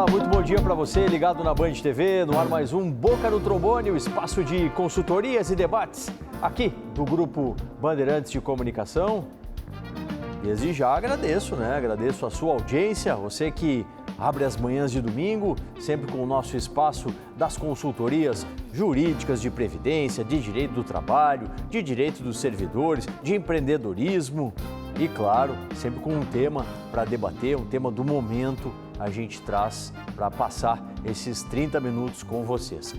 Olá, muito bom dia para você, ligado na Band TV, no ar mais um Boca no Trombone, o espaço de consultorias e debates aqui do Grupo Bandeirantes de Comunicação. Desde já agradeço a sua audiência, você que abre as manhãs de domingo, sempre com o nosso espaço das consultorias jurídicas de previdência, de direito do trabalho, de direito dos servidores, de empreendedorismo e, claro, sempre com um tema para debater, um tema do momento, a gente traz para passar esses 30 minutos com vocês.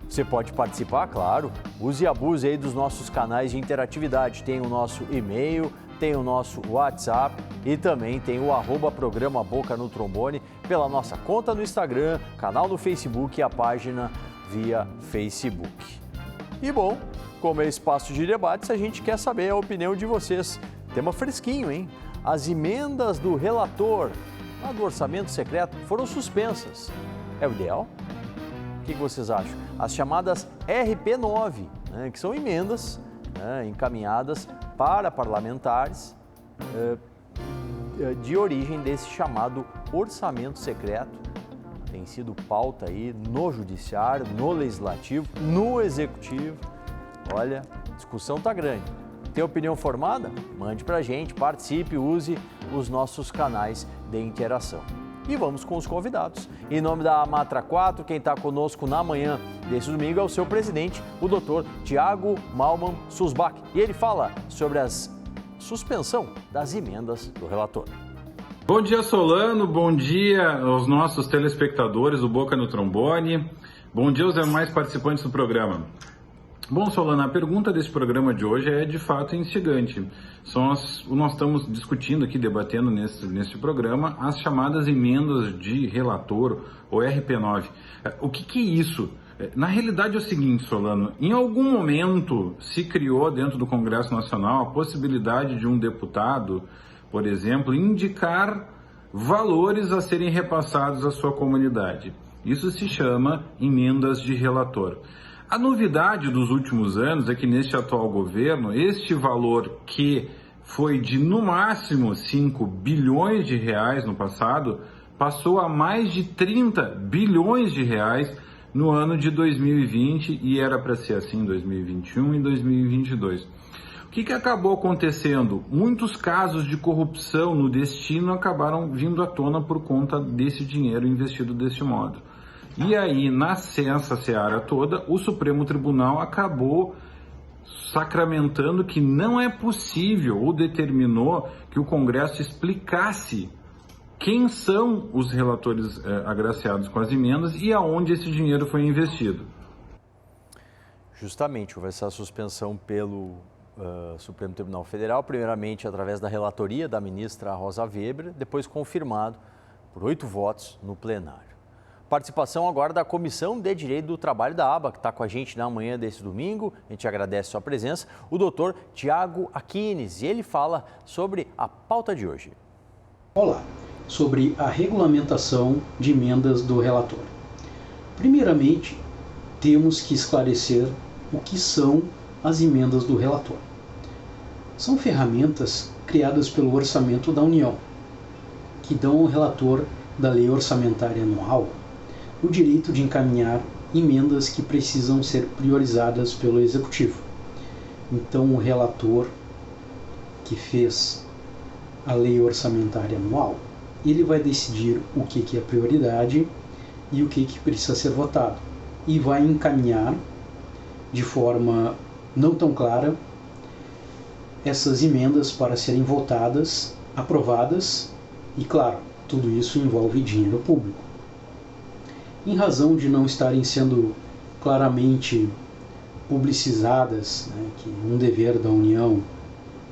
Você pode participar, claro, use e abuse aí dos nossos canais de interatividade, tem o nosso e-mail, tem o nosso WhatsApp e também tem o @programa Boca no Trombone pela nossa conta no Instagram, canal no Facebook e a página via Facebook. E bom, como é espaço de debates, a gente quer saber a opinião de vocês. Tema fresquinho, hein? As emendas do relator lá do orçamento secreto foram suspensas. É o ideal? O que vocês acham? As chamadas RP9, que são emendas encaminhadas para parlamentares de origem desse chamado orçamento secreto. Tem sido pauta aí no judiciário, no legislativo, no executivo. Olha, a discussão tá grande. Tem opinião formada? Mande pra gente, participe, use os nossos canais de interação. E vamos com os convidados. Em nome da Amatra 4, quem está conosco na manhã desse domingo é o seu presidente, o doutor Tiago Malman Susbach. E ele fala sobre a suspensão das emendas do relator. Bom dia, Solano. Bom dia aos nossos telespectadores do Boca no Trombone. Bom dia aos demais participantes do programa. Bom, Solano, a pergunta desse programa de hoje é de fato instigante. Nós estamos discutindo aqui, debatendo nesse programa, as chamadas emendas de relator, ou RP9. O que é isso? Na realidade é o seguinte, Solano, em algum momento se criou dentro do Congresso Nacional a possibilidade de um deputado, por exemplo, indicar valores a serem repassados à sua comunidade. Isso se chama emendas de relator. A novidade dos últimos anos é que neste atual governo, este valor que foi de no máximo 5 bilhões de reais no passado, passou a mais de 30 bilhões de reais no ano de 2020 e era para ser assim em 2021 e 2022. O que acabou acontecendo? Muitos casos de corrupção no destino acabaram vindo à tona por conta desse dinheiro investido desse modo. E aí, nessa seara toda, o Supremo Tribunal acabou sacramentando que não é possível, ou determinou que o Congresso explicasse quem são os relatores agraciados com as emendas e aonde esse dinheiro foi investido. Justamente, houve essa suspensão pelo Supremo Tribunal Federal, primeiramente através da relatoria da ministra Rosa Weber, depois confirmado por 8 votos no plenário. Participação agora da Comissão de Direito do Trabalho da ABA, que está com a gente na manhã desse domingo. A gente agradece a sua presença. O doutor Tiago Aquines, e ele fala sobre a pauta de hoje. Olá, sobre a regulamentação de emendas do relator. Primeiramente, temos que esclarecer o que são as emendas do relator. São ferramentas criadas pelo Orçamento da União, que dão ao relator da Lei Orçamentária Anual o direito de encaminhar emendas que precisam ser priorizadas pelo Executivo. Então, o relator que fez a Lei Orçamentária Anual, ele vai decidir o que é prioridade e o que precisa ser votado. E vai encaminhar de forma não tão clara essas emendas para serem votadas, aprovadas e, claro, tudo isso envolve dinheiro público. Em razão de não estarem sendo claramente publicizadas, que um dever da União,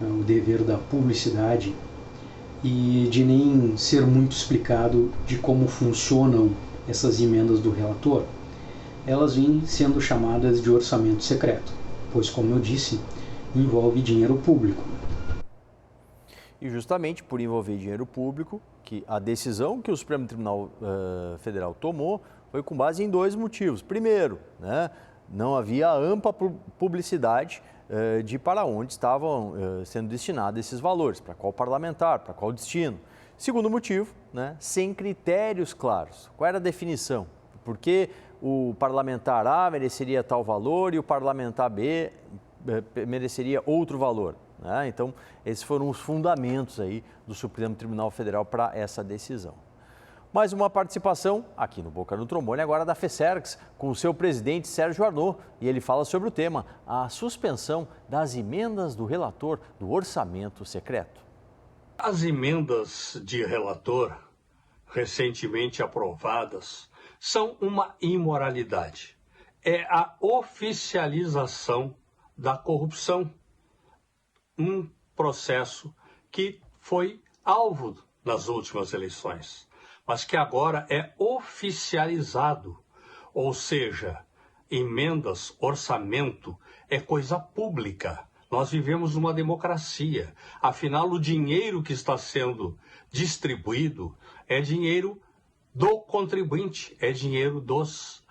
o dever da publicidade, e de nem ser muito explicado de como funcionam essas emendas do relator, elas vêm sendo chamadas de orçamento secreto, pois, como eu disse, envolve dinheiro público. E justamente por envolver dinheiro público, que a decisão que o Supremo Tribunal Federal tomou foi com base em 2 motivos. Primeiro, não havia ampla publicidade de para onde estavam sendo destinados esses valores, para qual parlamentar, para qual destino. Segundo motivo, né, sem critérios claros. Qual era a definição? Por que o parlamentar A mereceria tal valor e o parlamentar B mereceria outro valor? Né? Então, esses foram os fundamentos aí do Supremo Tribunal Federal para essa decisão. Mais uma participação aqui no Boca no Trombone, agora da FESERGS, com o seu presidente Sérgio Arnaud, e ele fala sobre o tema, a suspensão das emendas do relator do orçamento secreto. As emendas de relator, recentemente aprovadas, são uma imoralidade. É a oficialização da corrupção. Um processo que foi alvo nas últimas eleições, mas que agora é oficializado. Ou seja, emendas, orçamento, é coisa pública. Nós vivemos numa democracia. Afinal, o dinheiro que está sendo distribuído é dinheiro do contribuinte, é dinheiro dos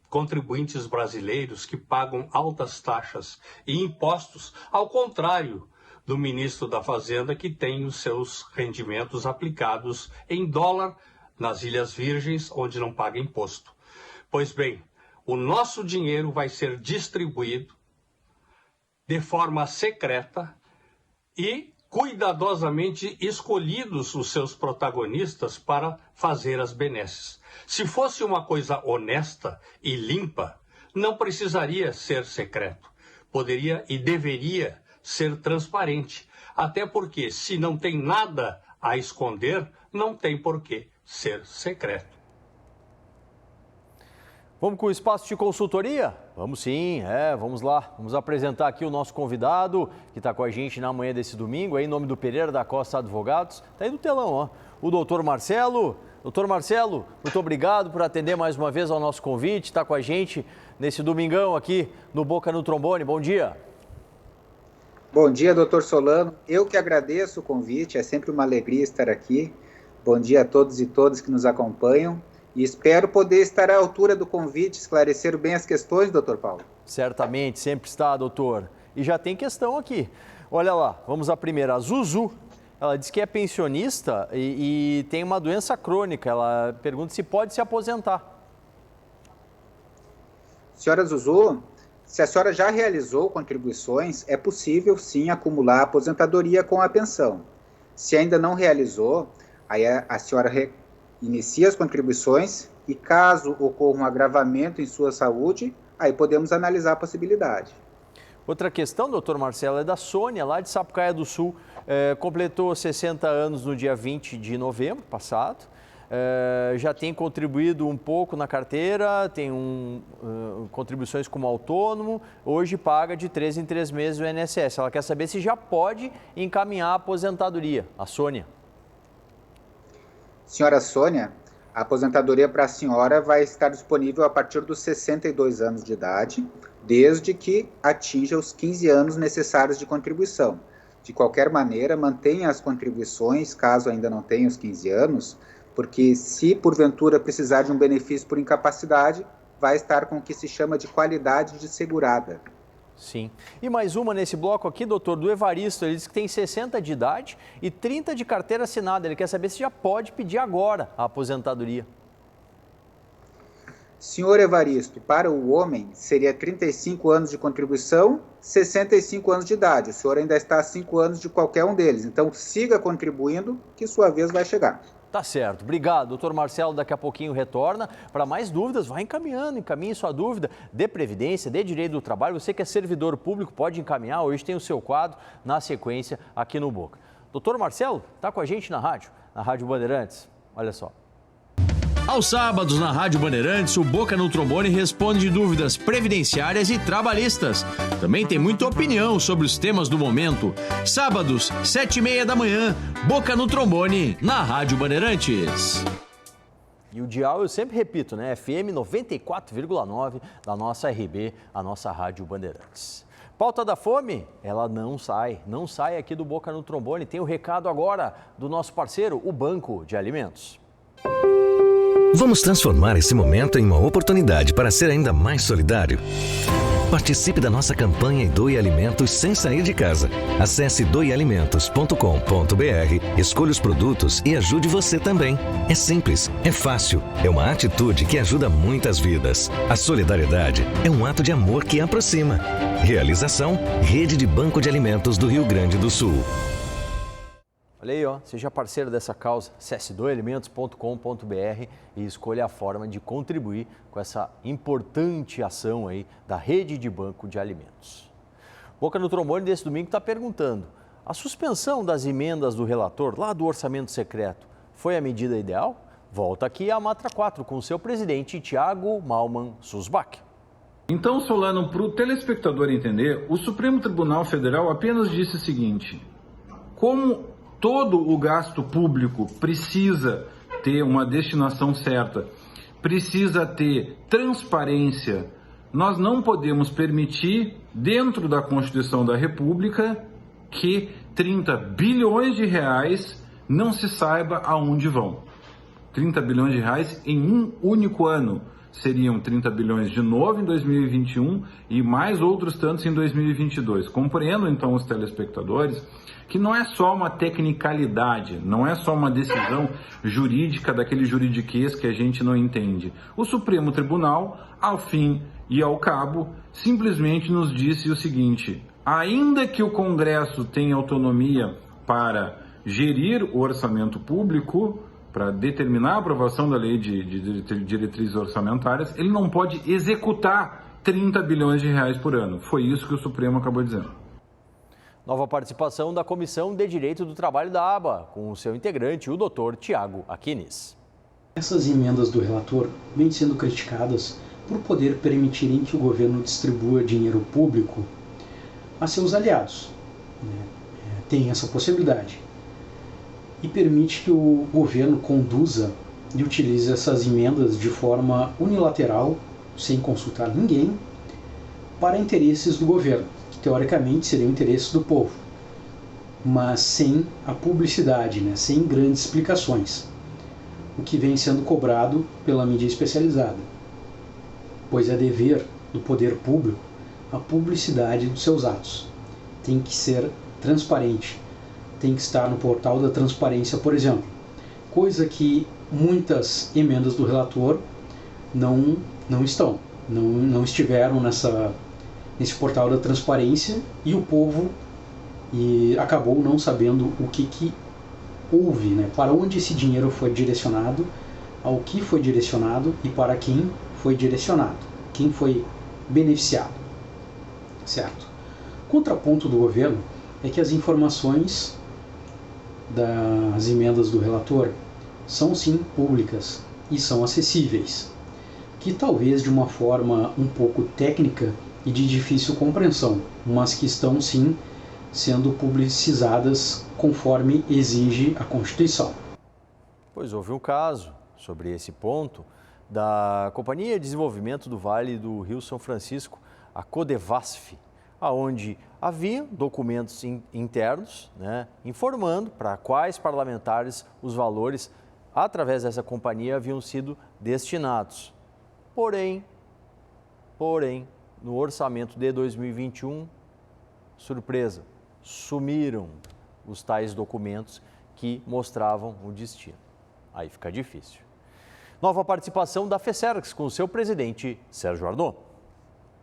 contribuintes brasileiros que pagam altas taxas e impostos, ao contrário do ministro da Fazenda, que tem os seus rendimentos aplicados em dólar nas Ilhas Virgens, onde não paga imposto. Pois bem, o nosso dinheiro vai ser distribuído de forma secreta e cuidadosamente escolhidos os seus protagonistas para fazer as benesses. Se fosse uma coisa honesta e limpa, não precisaria ser secreto. Poderia e deveria ser transparente. Até porque, se não tem nada a esconder, não tem por que ser secreto. Vamos com o espaço de consultoria? Vamos sim, vamos lá. Vamos apresentar aqui o nosso convidado, que está com a gente na manhã desse domingo, aí, em nome do Pereira da Costa Advogados. Está aí no telão, ó. O doutor Marcelo. Doutor Marcelo, muito obrigado por atender mais uma vez ao nosso convite, está com a gente nesse domingão aqui no Boca no Trombone. Bom dia. Bom dia, doutor Solano. Eu que agradeço o convite, é sempre uma alegria estar aqui. Bom dia a todos e todas que nos acompanham. E espero poder estar à altura do convite, esclarecer bem as questões, doutor Paulo. Certamente, sempre está, doutor. E já tem questão aqui. Olha lá, vamos à primeira. A Zuzu, ela diz que é pensionista e tem uma doença crônica. Ela pergunta se pode se aposentar. Senhora Zuzu, se a senhora já realizou contribuições, é possível sim acumular a aposentadoria com a pensão. Se ainda não realizou, aí a senhora inicia as contribuições e caso ocorra um agravamento em sua saúde, aí podemos analisar a possibilidade. Outra questão, doutor Marcelo, é da Sônia, lá de Sapucaia do Sul. Completou 60 anos no dia 20 de novembro passado. Já tem contribuído um pouco na carteira, tem contribuições como autônomo, hoje paga de 3 em 3 meses o INSS. Ela quer saber se já pode encaminhar a aposentadoria. A Sônia. Senhora Sônia, a aposentadoria para a senhora vai estar disponível a partir dos 62 anos de idade, desde que atinja os 15 anos necessários de contribuição. De qualquer maneira, mantenha as contribuições, caso ainda não tenha os 15 anos, porque se porventura precisar de um benefício por incapacidade, vai estar com o que se chama de qualidade de segurada. Sim. E mais uma nesse bloco aqui, doutor, do Evaristo. Ele diz que tem 60 de idade e 30 de carteira assinada. Ele quer saber se já pode pedir agora a aposentadoria. Senhor Evaristo, para o homem seria 35 anos de contribuição, 65 anos de idade. O senhor ainda está a 5 anos de qualquer um deles. Então siga contribuindo que sua vez vai chegar. Tá certo. Obrigado, doutor Marcelo. Daqui a pouquinho retorna. Para mais dúvidas, vai encaminhe sua dúvida de Previdência, de Direito do Trabalho. Você que é servidor público pode encaminhar. Hoje tem o seu quadro na sequência aqui no Boca. Doutor Marcelo, está com a gente na Rádio Bandeirantes. Olha só. Aos sábados, na Rádio Bandeirantes, o Boca no Trombone responde dúvidas previdenciárias e trabalhistas. Também tem muita opinião sobre os temas do momento. Sábados, 7h30 da manhã, Boca no Trombone, na Rádio Bandeirantes. E o dial, eu sempre repito, né? FM 94,9 da nossa RB, a nossa Rádio Bandeirantes. Pauta da fome, ela não sai aqui do Boca no Trombone. Tem o recado agora do nosso parceiro, o Banco de Alimentos. Vamos transformar esse momento em uma oportunidade para ser ainda mais solidário. Participe da nossa campanha e doe alimentos sem sair de casa. Acesse doealimentos.com.br, escolha os produtos e ajude você também. É simples, é fácil, é uma atitude que ajuda muitas vidas. A solidariedade é um ato de amor que aproxima. Realização: Rede de Banco de Alimentos do Rio Grande do Sul. Olha aí, ó, seja parceiro dessa causa, acesse doealimentos.com.br e escolha a forma de contribuir com essa importante ação aí da Rede de Banco de Alimentos. Boca no Trombone desse domingo está perguntando: a suspensão das emendas do relator lá do orçamento secreto foi a medida ideal? Volta aqui a Matra 4 com o seu presidente Thiago Malman Susbach. Então, Solano, para o telespectador entender, o Supremo Tribunal Federal apenas disse o seguinte: como todo o gasto público precisa ter uma destinação certa, precisa ter transparência, nós não podemos permitir, dentro da Constituição da República, que 30 bilhões de reais não se saiba aonde vão. 30 bilhões de reais em um único ano. Seriam 30 bilhões de novo em 2021 e mais outros tantos em 2022. Compreendo, então, os telespectadores que não é só uma tecnicalidade, não é só uma decisão jurídica daquele juridiquês que a gente não entende. O Supremo Tribunal, ao fim e ao cabo, simplesmente nos disse o seguinte: ainda que o Congresso tenha autonomia para gerir o orçamento público, para determinar a aprovação da lei de diretrizes orçamentárias, ele não pode executar 30 bilhões de reais por ano. Foi isso que o Supremo acabou dizendo. Nova participação da Comissão de Direito do Trabalho da ABA, com o seu integrante, o Dr. Tiago Aquines. Essas emendas do relator vêm sendo criticadas por poder permitirem que o governo distribua dinheiro público a seus aliados. Tem essa possibilidade. E permite que o governo conduza e utilize essas emendas de forma unilateral, sem consultar ninguém, para interesses do governo, que teoricamente seriam interesses do povo, mas sem a publicidade, sem grandes explicações, o que vem sendo cobrado pela mídia especializada, pois é dever do poder público a publicidade dos seus atos. Tem que ser transparente, tem que estar no portal da transparência, por exemplo, coisa que muitas emendas do relator não estiveram nesse portal da transparência, e o povo acabou não sabendo o que houve, para onde esse dinheiro foi direcionado, ao que foi direcionado e para quem foi direcionado, quem foi beneficiado, certo? Contraponto do governo é que as informações das emendas do relator são sim públicas e são acessíveis, que talvez de uma forma um pouco técnica e de difícil compreensão, mas que estão sim sendo publicizadas conforme exige a Constituição. Pois houve um caso sobre esse ponto da Companhia de Desenvolvimento do Vale do Rio São Francisco, a Codevasf, onde havia documentos internos, informando para quais parlamentares os valores, através dessa companhia, haviam sido destinados. Porém, no orçamento de 2021, surpresa, sumiram os tais documentos que mostravam o destino. Aí fica difícil. Nova participação da FESERGS com o seu presidente, Sérgio Arnaud.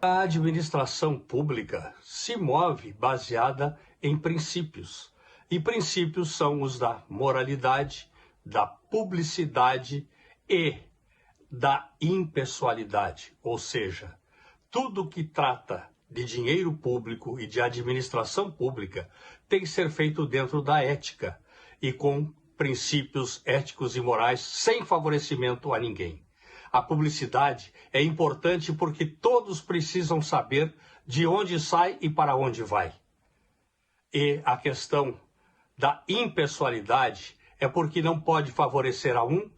A administração pública se move baseada em princípios. E princípios são os da moralidade, da publicidade e da impessoalidade. Ou seja, tudo que trata de dinheiro público e de administração pública tem que ser feito dentro da ética e com princípios éticos e morais, sem favorecimento a ninguém. A publicidade é importante porque todos precisam saber de onde sai e para onde vai. E a questão da impessoalidade é porque não pode favorecer a uns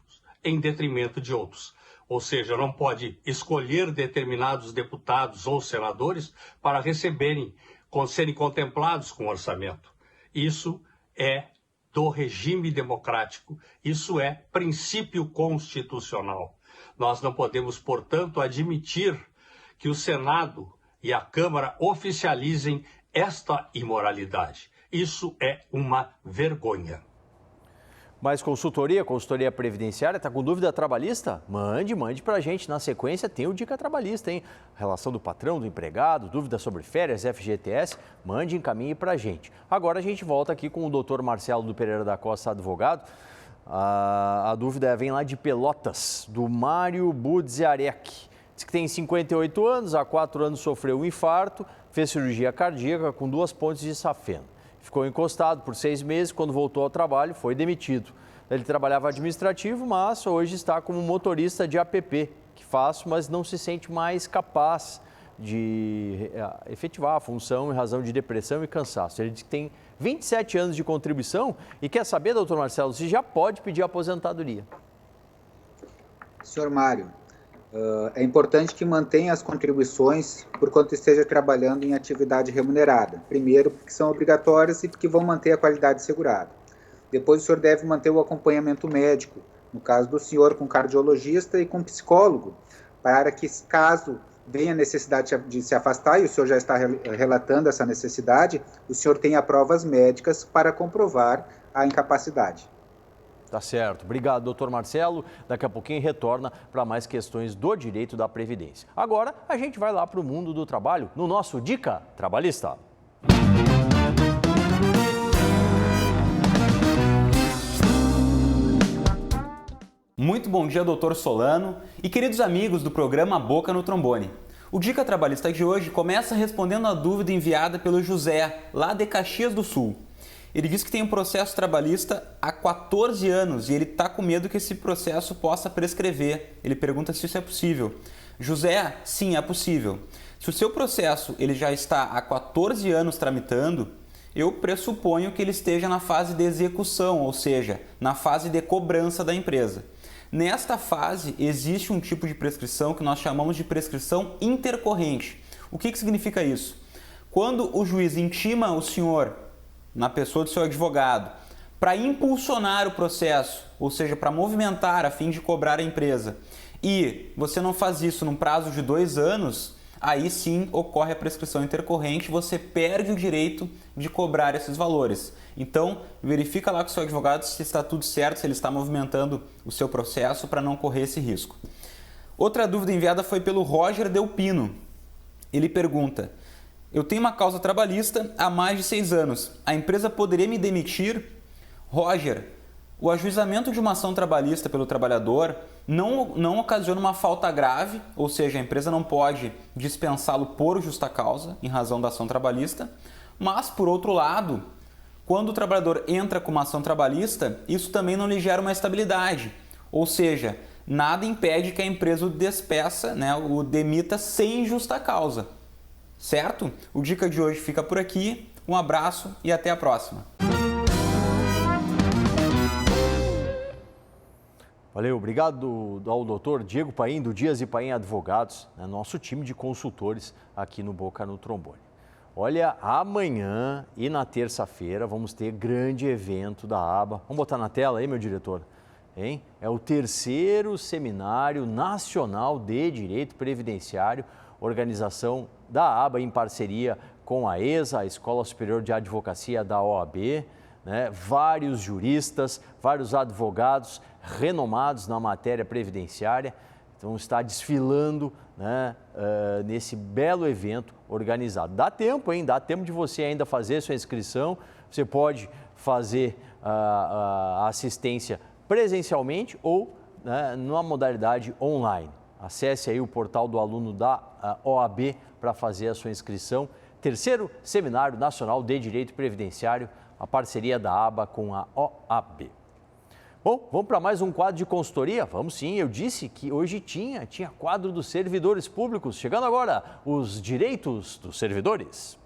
em detrimento de outros. Ou seja, não pode escolher determinados deputados ou senadores para serem contemplados com orçamento. Isso é do regime democrático, isso é princípio constitucional. Nós não podemos, portanto, admitir que o Senado e a Câmara oficializem esta imoralidade. Isso é uma vergonha. Mais consultoria previdenciária, tá com dúvida trabalhista? Mande pra gente. Na sequência tem o Dica Trabalhista, hein? Relação do patrão, do empregado, dúvida sobre férias, FGTS, mande, encaminhe pra gente. Agora a gente volta aqui com o doutor Marcelo do Pereira da Costa, advogado. A dúvida vem lá de Pelotas, do Mário Budziarek. Diz que tem 58 anos, há 4 anos sofreu um infarto, fez cirurgia cardíaca com 2 pontes de safena. Ficou encostado por 6 meses, quando voltou ao trabalho, foi demitido. Ele trabalhava administrativo, mas hoje está como motorista de APP, que faz, mas não se sente mais capaz de efetivar a função em razão de depressão e cansaço. Ele diz que tem 27 anos de contribuição e quer saber, doutor Marcelo, se já pode pedir aposentadoria. Senhor Mário, é importante que mantenha as contribuições por quanto esteja trabalhando em atividade remunerada. Primeiro, porque são obrigatórias e porque vão manter a qualidade assegurada. Depois, o senhor deve manter o acompanhamento médico, no caso do senhor, com cardiologista e com psicólogo, para que, caso venha a necessidade de se afastar, e o senhor já está relatando essa necessidade, o senhor tenha provas médicas para comprovar a incapacidade. Tá certo. Obrigado, doutor Marcelo. Daqui a pouquinho retorna para mais questões do direito da Previdência. Agora, a gente vai lá para o mundo do trabalho, no nosso Dica Trabalhista. Muito bom dia, doutor Solano e queridos amigos do programa Boca no Trombone. O Dica Trabalhista de hoje começa respondendo a dúvida enviada pelo José, lá de Caxias do Sul. Ele diz que tem um processo trabalhista há 14 anos e ele está com medo que esse processo possa prescrever. Ele pergunta se isso é possível. José, sim, é possível. Se o seu processo ele já está há 14 anos tramitando, eu pressuponho que ele esteja na fase de execução, ou seja, na fase de cobrança da empresa. Nesta fase, existe um tipo de prescrição que nós chamamos de prescrição intercorrente. O que significa isso? Quando o juiz intima o senhor, na pessoa do seu advogado, para impulsionar o processo, ou seja, para movimentar a fim de cobrar a empresa, e você não faz isso num prazo de 2 anos, aí sim ocorre a prescrição intercorrente, você perde o direito de cobrar esses valores. Então, verifica lá com o seu advogado se está tudo certo, se ele está movimentando o seu processo para não correr esse risco. Outra dúvida enviada foi pelo Roger Delpino. Ele pergunta: eu tenho uma causa trabalhista há mais de 6 anos. A empresa poderia me demitir? Roger, o ajuizamento de uma ação trabalhista pelo trabalhador não ocasiona uma falta grave, ou seja, a empresa não pode dispensá-lo por justa causa, em razão da ação trabalhista. Mas, por outro lado, quando o trabalhador entra com uma ação trabalhista, isso também não lhe gera uma estabilidade. Ou seja, nada impede que a empresa o despeça, o demita sem justa causa. Certo? O Dica de hoje fica por aqui. Um abraço e até a próxima. Valeu, obrigado ao doutor Diego Paim, do Dias e Paim Advogados, nosso time de consultores aqui no Boca no Trombone. Olha, amanhã e na terça-feira vamos ter grande evento da ABA. Vamos botar na tela aí, meu diretor? Hein? É o 3º Seminário Nacional de Direito Previdenciário, organização da ABA em parceria com a ESA, a Escola Superior de Advocacia da OAB, vários juristas, vários advogados renomados na matéria previdenciária, vão estar desfilando nesse belo evento organizado. Dá tempo, hein? Dá tempo de você ainda fazer sua inscrição, você pode fazer a assistência presencialmente ou numa modalidade online. Acesse aí o portal do aluno da OAB para fazer a sua inscrição. 3º Seminário Nacional de Direito Previdenciário, a parceria da ABA com a OAB. Bom, vamos para mais um quadro de consultoria? Vamos sim, eu disse que hoje tinha quadro dos servidores públicos. Chegando agora, os direitos dos servidores.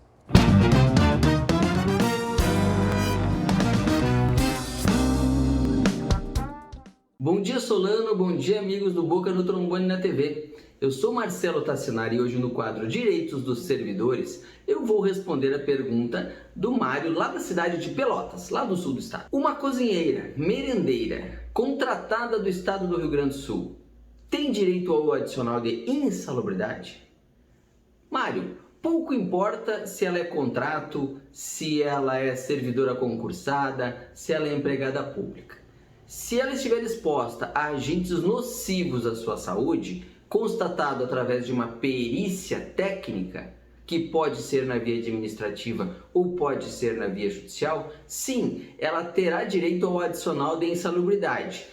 Bom dia, Solano. Bom dia, amigos do Boca no Trombone na TV. Eu sou Marcelo Tassinari e hoje no quadro Direitos dos Servidores eu vou responder a pergunta do Mário lá da cidade de Pelotas, lá do sul do estado. Uma cozinheira, merendeira, contratada do estado do Rio Grande do Sul, tem direito ao adicional de insalubridade? Mário, pouco importa se ela é contrato, se ela é servidora concursada, se ela é empregada pública. Se ela estiver exposta a agentes nocivos à sua saúde, constatado através de uma perícia técnica, que pode ser na via administrativa ou pode ser na via judicial, sim, ela terá direito ao adicional de insalubridade.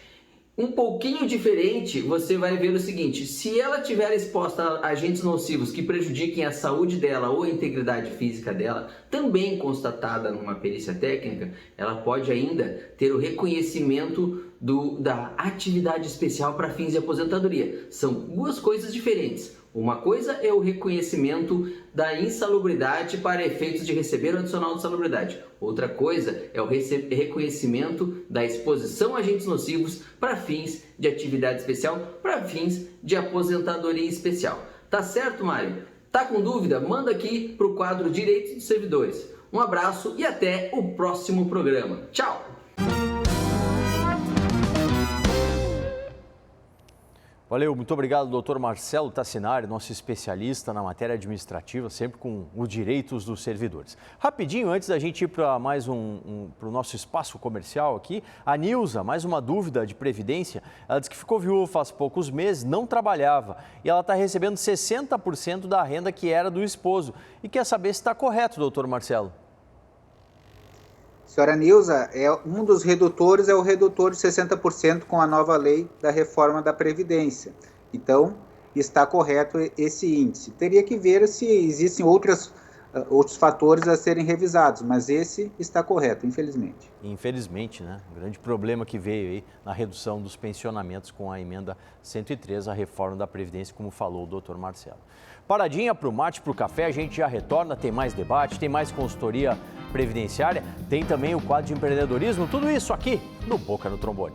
Um pouquinho diferente, você vai ver o seguinte: se ela estiver exposta a agentes nocivos que prejudiquem a saúde dela ou a integridade física dela, também constatada numa perícia técnica, ela pode ainda ter o reconhecimento da atividade especial para fins de aposentadoria. São duas coisas diferentes. Uma coisa é o reconhecimento da insalubridade para efeitos de receber o adicional de salubridade. Outra coisa é o reconhecimento da exposição a agentes nocivos para fins de atividade especial, para fins de aposentadoria especial. Tá certo, Mário? Tá com dúvida? Manda aqui para o quadro Direitos dos Servidores. Um abraço e até o próximo programa. Tchau! Valeu, muito obrigado, doutor Marcelo Tassinari, nosso especialista na matéria administrativa, sempre com os direitos dos servidores. Rapidinho, antes da gente ir para mais para o nosso espaço comercial aqui, a Nilza, mais uma dúvida de previdência. Ela disse que ficou viúva faz poucos meses, não trabalhava e ela está recebendo 60% da renda que era do esposo. E quer saber se está correto, doutor Marcelo. Senhora Nilza, um dos redutores é o redutor de 60% com a nova lei da reforma da Previdência. Então, está correto esse índice. Teria que ver se existem outros fatores a serem revisados, mas esse está correto, infelizmente. Infelizmente, né? Um grande problema que veio aí na redução dos pensionamentos com a emenda 103, a reforma da Previdência, como falou o doutor Marcelo. Paradinha para o mate, para o café, a gente já retorna, tem mais debate, tem mais consultoria previdenciária, tem também o quadro de empreendedorismo, tudo isso aqui no Boca no Trombone.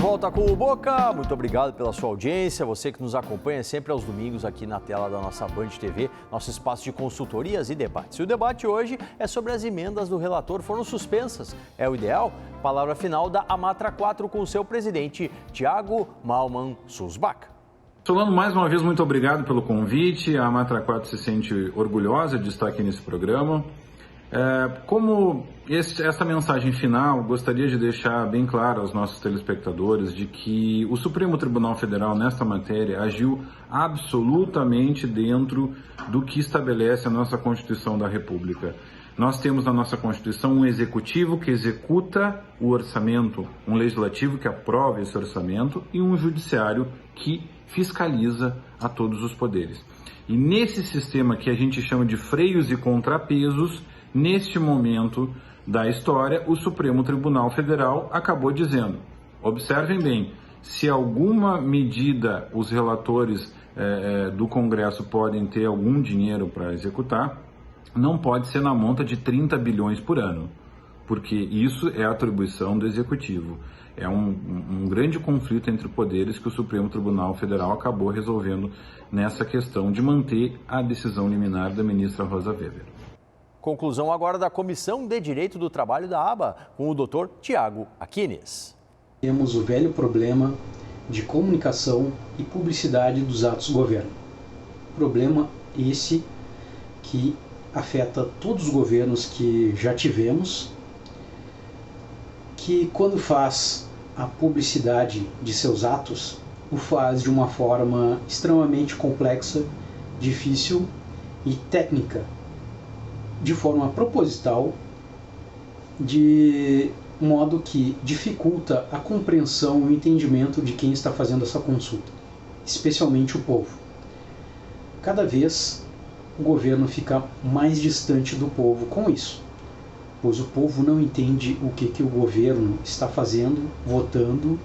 Volta com o Boca, muito obrigado pela sua audiência, você que nos acompanha sempre aos domingos aqui na tela da nossa Band TV, nosso espaço de consultorias e debates. E o debate hoje é sobre as emendas do relator foram suspensas. É o ideal? Palavra final da Amatra 4 com o seu presidente, Thiago Malman Sulzbach. Solano, mais uma vez, muito obrigado pelo convite. A Amatra 4 se sente orgulhosa de estar aqui nesse programa. Esta mensagem final, gostaria de deixar bem claro aos nossos telespectadores de que o Supremo Tribunal Federal, nesta matéria, agiu absolutamente dentro do que estabelece a nossa Constituição da República. Nós temos na nossa Constituição um executivo que executa o orçamento, um legislativo que aprova esse orçamento e um judiciário que fiscaliza a todos os poderes. E nesse sistema que a gente chama de freios e contrapesos, neste momento da história, o Supremo Tribunal Federal acabou dizendo, observem bem, se alguma medida os relatores do Congresso podem ter algum dinheiro para executar, não pode ser na monta de 30 bilhões por ano, porque isso é atribuição do Executivo. É um grande conflito entre poderes que o Supremo Tribunal Federal acabou resolvendo nessa questão de manter a decisão liminar da ministra Rosa Weber. Conclusão agora da Comissão de Direito do Trabalho da ABA, com o doutor Tiago Aquines. Temos o velho problema de comunicação e publicidade dos atos do governo. Problema esse que afeta todos os governos que já tivemos, que quando faz a publicidade de seus atos, o faz de uma forma extremamente complexa, difícil e técnica, de forma proposital, de modo que dificulta a compreensão e o entendimento de quem está fazendo essa consulta, especialmente o povo. Cada vez o governo fica mais distante do povo com isso, pois o povo não entende o que o governo está fazendo, votando,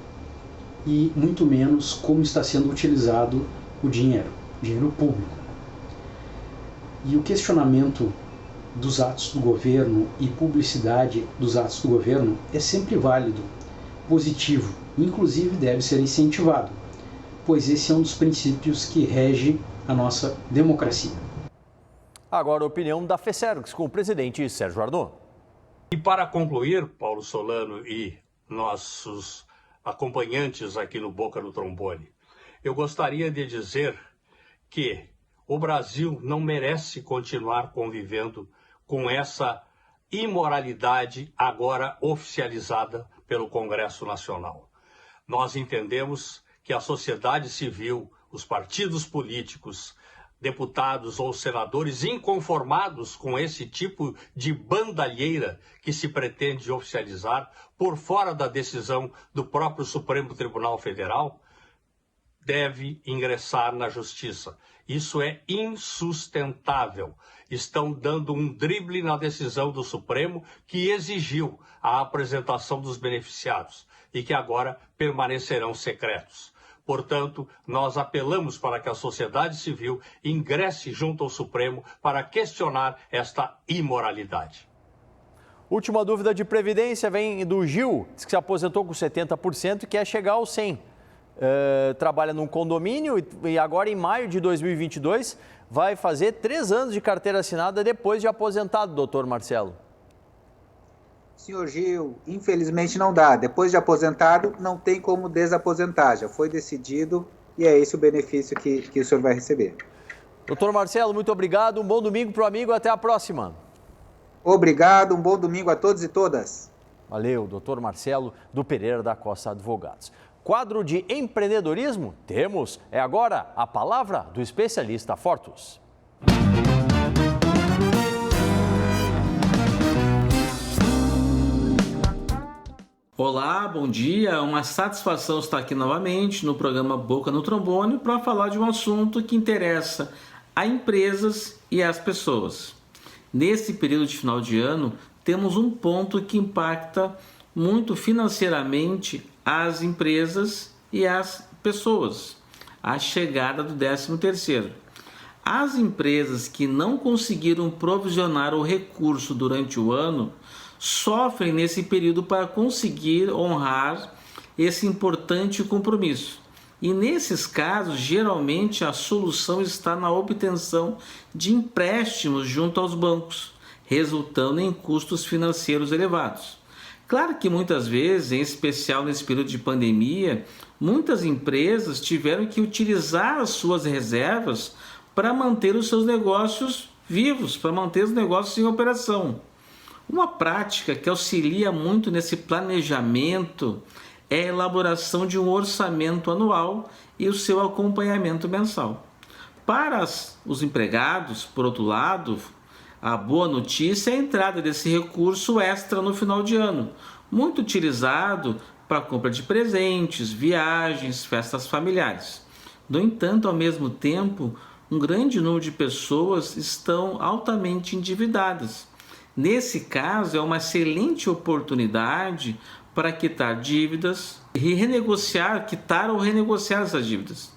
e muito menos como está sendo utilizado o dinheiro público. E o questionamento dos atos do governo e publicidade dos atos do governo é sempre válido, positivo, inclusive deve ser incentivado, pois esse é um dos princípios que rege a nossa democracia. Agora a opinião da FESERGS com o presidente Sérgio Arnaud. E para concluir, Paulo Solano e nossos acompanhantes aqui no Boca no Trombone, eu gostaria de dizer que o Brasil não merece continuar convivendo com essa imoralidade agora oficializada pelo Congresso Nacional. Nós entendemos que a sociedade civil, os partidos políticos, deputados ou senadores inconformados com esse tipo de bandalheira que se pretende oficializar por fora da decisão do próprio Supremo Tribunal Federal, deve ingressar na justiça. Isso é insustentável. Estão dando um drible na decisão do Supremo que exigiu a apresentação dos beneficiados e que agora permanecerão secretos. Portanto, nós apelamos para que a sociedade civil ingresse junto ao Supremo para questionar esta imoralidade. Última dúvida de previdência vem do Gil, diz que se aposentou com 70% e quer chegar aos 100%. Trabalha num condomínio e agora em maio de 2022 vai fazer 3 anos de carteira assinada depois de aposentado, doutor Marcelo. Senhor Gil, infelizmente não dá. Depois de aposentado, não tem como desaposentar. Já foi decidido e é esse o benefício que o senhor vai receber. Doutor Marcelo, muito obrigado. Um bom domingo para o amigo. Até a próxima. Obrigado. Um bom domingo a todos e todas. Valeu, doutor Marcelo do Pereira da Costa Advogados. Quadro de empreendedorismo? Temos. É agora a palavra do especialista Fortus. Olá, bom dia. É uma satisfação estar aqui novamente no programa Boca no Trombone para falar de um assunto que interessa a empresas e as pessoas. Nesse período de final de ano, temos um ponto que impacta muito financeiramente as empresas e as pessoas, a chegada do 13º. As empresas que não conseguiram provisionar o recurso durante o ano sofrem nesse período para conseguir honrar esse importante compromisso. E nesses casos, geralmente a solução está na obtenção de empréstimos junto aos bancos, resultando em custos financeiros elevados. Claro que muitas vezes, em especial nesse período de pandemia, muitas empresas tiveram que utilizar as suas reservas para manter os seus negócios vivos, para manter os negócios em operação. Uma prática que auxilia muito nesse planejamento é a elaboração de um orçamento anual e o seu acompanhamento mensal. Para os empregados, por outro lado, a boa notícia é a entrada desse recurso extra no final de ano, muito utilizado para compra de presentes, viagens, festas familiares. No entanto, ao mesmo tempo, um grande número de pessoas estão altamente endividadas. Nesse caso, é uma excelente oportunidade para quitar dívidas e quitar ou renegociar essas dívidas.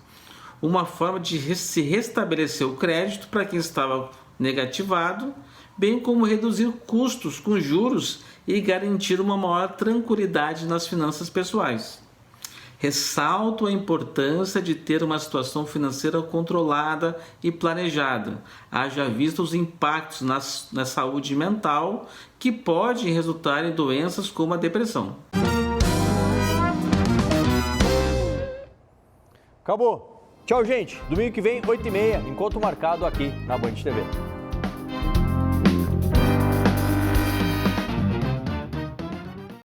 Uma forma de se restabelecer o crédito para quem estava negativado, bem como reduzir custos com juros e garantir uma maior tranquilidade nas finanças pessoais. Ressalto a importância de ter uma situação financeira controlada e planejada, haja visto os impactos na saúde mental que podem resultar em doenças como a depressão. Acabou. Tchau, gente. Domingo que vem, 8h30, encontro marcado aqui na Band TV.